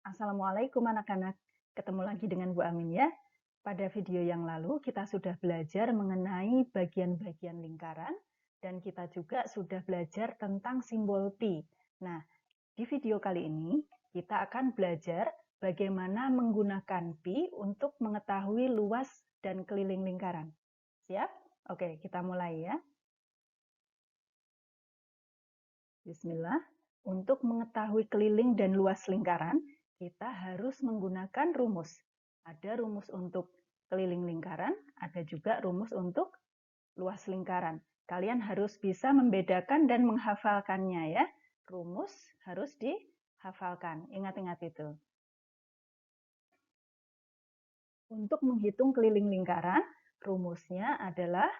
Assalamualaikum anak-anak, ketemu lagi dengan Bu Amin ya. Pada video yang lalu kita sudah belajar mengenai bagian-bagian lingkaran dan kita juga sudah belajar tentang simbol pi. Nah, di video kali ini kita akan belajar bagaimana menggunakan pi untuk mengetahui luas dan keliling lingkaran. Siap? Oke, kita mulai ya. Bismillah. Untuk mengetahui keliling dan luas lingkaran, kita harus menggunakan rumus. Ada rumus untuk keliling lingkaran, ada juga rumus untuk luas lingkaran. Kalian harus bisa membedakan dan menghafalkannya ya. Rumus harus dihafalkan. Ingat-ingat itu. Untuk menghitung keliling lingkaran, rumusnya adalah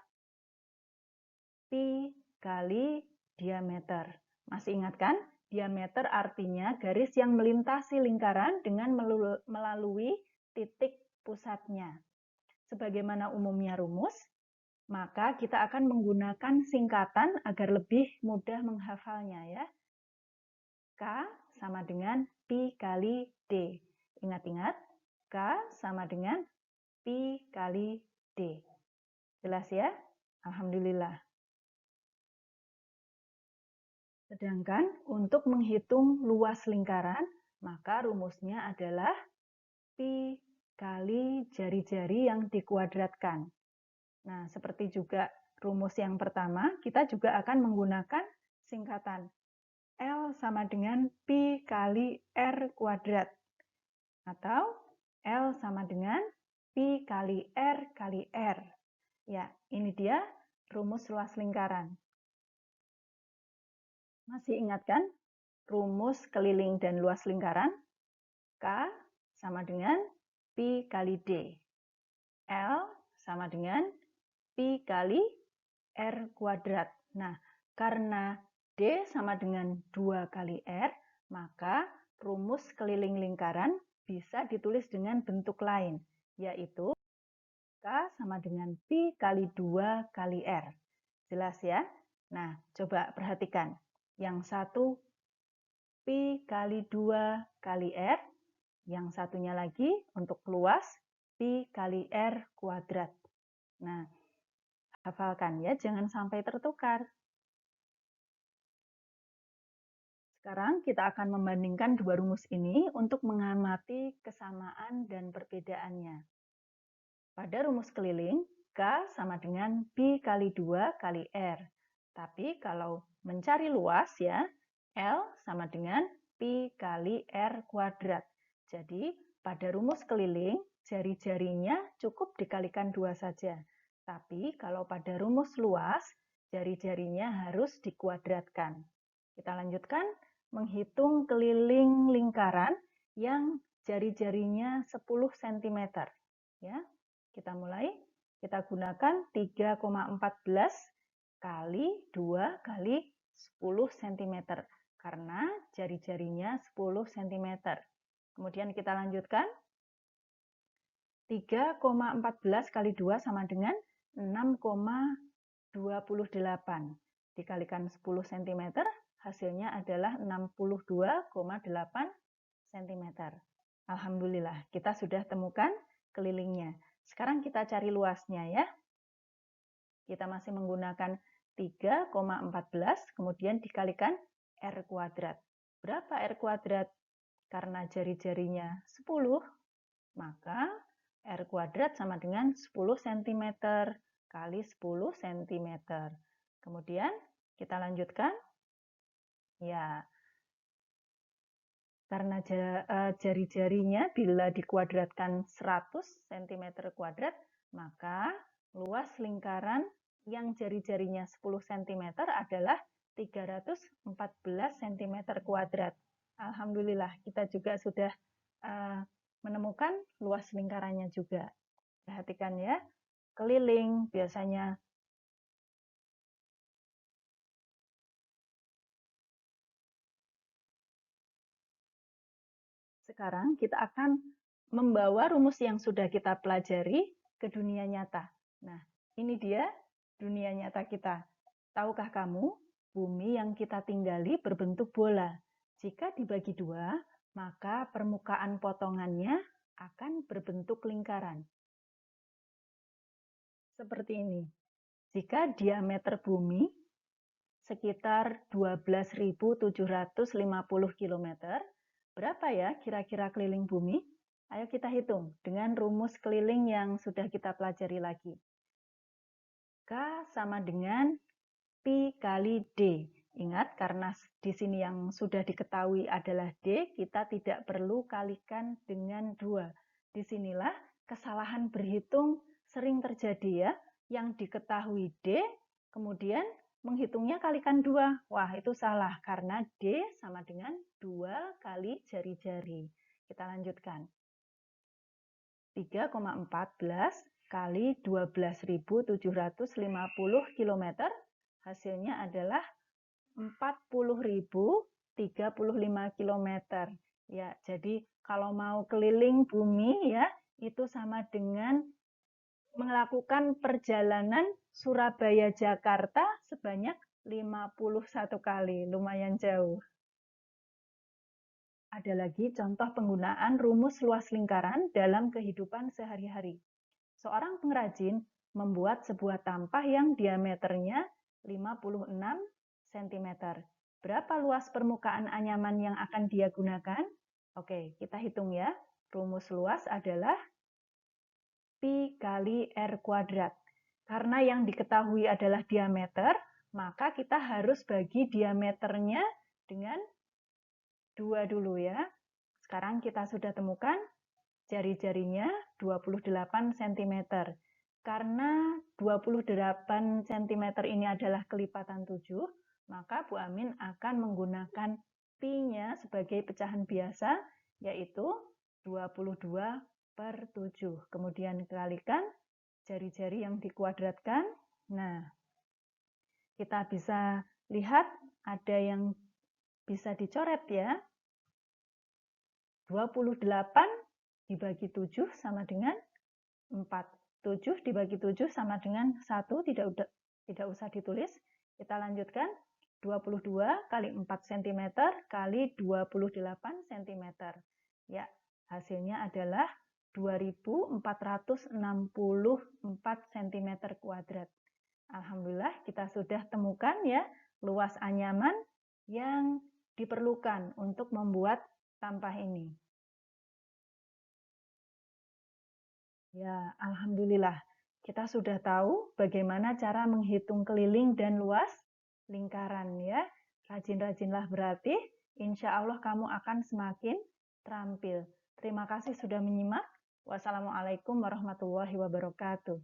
pi kali diameter. Masih ingat kan? Diameter artinya garis yang melintasi lingkaran dengan melalui titik pusatnya. Sebagaimana umumnya rumus, maka kita akan menggunakan singkatan agar lebih mudah menghafalnya ya. K sama dengan pi kali D. Ingat-ingat, K sama dengan pi kali D. Jelas ya? Alhamdulillah. Sedangkan untuk menghitung luas lingkaran, maka rumusnya adalah pi kali jari-jari yang dikuadratkan. Nah, seperti juga rumus yang pertama, kita juga akan menggunakan singkatan. L sama dengan pi kali R kuadrat. Atau L sama dengan pi kali R kali R. Ya, ini dia rumus luas lingkaran. Masih ingat kan rumus keliling dan luas lingkaran? K sama dengan pi kali D. L sama dengan pi kali R kuadrat. Nah, karena D sama dengan 2 kali R, maka rumus keliling lingkaran bisa ditulis dengan bentuk lain, yaitu K sama dengan pi kali 2 kali R. Jelas ya? Nah, coba perhatikan. Yang satu pi kali 2 kali R, yang satunya lagi untuk luas pi kali R kuadrat. Nah, hafalkan ya, jangan sampai tertukar. Sekarang kita akan membandingkan dua rumus ini untuk mengamati kesamaan dan perbedaannya. Pada rumus keliling, K sama dengan pi kali 2 kali R. Tapi kalau mencari luas ya, L sama dengan pi kali R kuadrat. Jadi, pada rumus keliling, jari-jarinya cukup dikalikan 2 saja. Tapi, kalau pada rumus luas, jari-jarinya harus dikuadratkan. Kita lanjutkan menghitung keliling lingkaran yang jari-jarinya 10 cm. Ya, kita mulai. Kita gunakan 3,14 kali 2 kali 10 cm. Karena jari-jarinya 10 cm. Kemudian kita lanjutkan. 3,14 kali 2 sama dengan 6,28. Dikalikan 10 cm, hasilnya adalah 62,8 cm. Alhamdulillah, kita sudah temukan kelilingnya. Sekarang kita cari luasnya ya. Kita masih menggunakan 3,14, kemudian dikalikan R kuadrat. Berapa R kuadrat? Karena jari-jarinya 10, maka R kuadrat sama dengan 10 cm kali 10 cm. Kemudian kita lanjutkan. Ya, karena jari-jarinya bila dikuadratkan 100 cm kuadrat, maka luas lingkaran yang jari-jarinya 10 cm adalah 314 cm kuadrat. Alhamdulillah, kita juga sudah menemukan luas lingkarannya juga. Perhatikan ya, keliling biasanya sekarang kita akan membawa rumus yang sudah kita pelajari ke dunia nyata. Nah, ini dia dunia nyata kita. Tahukah kamu, bumi yang kita tinggali berbentuk bola. Jika dibagi dua, maka permukaan potongannya akan berbentuk lingkaran. Seperti ini. Jika diameter bumi sekitar 12.750 km, berapa ya kira-kira keliling bumi? Ayo kita hitung dengan rumus keliling yang sudah kita pelajari lagi. K sama dengan Pi kali D. Ingat, karena di sini yang sudah diketahui adalah D, kita tidak perlu kalikan dengan 2. Disinilah kesalahan berhitung sering terjadi ya. Yang diketahui D, kemudian menghitungnya kalikan 2. Wah, itu salah, karena D sama dengan 2 kali jari-jari. Kita lanjutkan. 3,14 kali 12.750 km, hasilnya adalah 40.035 km. Ya, jadi kalau mau keliling bumi ya, itu sama dengan melakukan perjalanan Surabaya-Jakarta sebanyak 51 kali, lumayan jauh. Ada lagi contoh penggunaan rumus luas lingkaran dalam kehidupan sehari-hari. Seorang pengrajin membuat sebuah tampah yang diameternya 56 cm. Berapa luas permukaan anyaman yang akan dia gunakan? Oke, kita hitung ya. Rumus luas adalah Pi kali R kuadrat. Karena yang diketahui adalah diameter, maka kita harus bagi diameternya dengan 2 dulu ya. Sekarang kita sudah temukan jari-jarinya 28 cm. Karena 28 cm ini adalah kelipatan 7, maka Bu Amin akan menggunakan pi-nya sebagai pecahan biasa, yaitu 22/7. Kemudian kalikan jari-jari yang dikuadratkan. Nah, kita bisa lihat ada yang bisa dicoret ya. 28 dibagi 7 sama dengan 4. 7 dibagi 7 sama dengan 1, tidak usah ditulis. Kita lanjutkan, 22 kali 4 cm kali 28 cm. Ya, hasilnya adalah 2464 cm kuadrat. Alhamdulillah kita sudah temukan ya luas anyaman yang diperlukan untuk membuat tampah ini. Ya, alhamdulillah. Kita sudah tahu bagaimana cara menghitung keliling dan luas lingkaran ya. Rajin-rajinlah berarti, insya Allah kamu akan semakin terampil. Terima kasih sudah menyimak. Wassalamualaikum warahmatullahi wabarakatuh.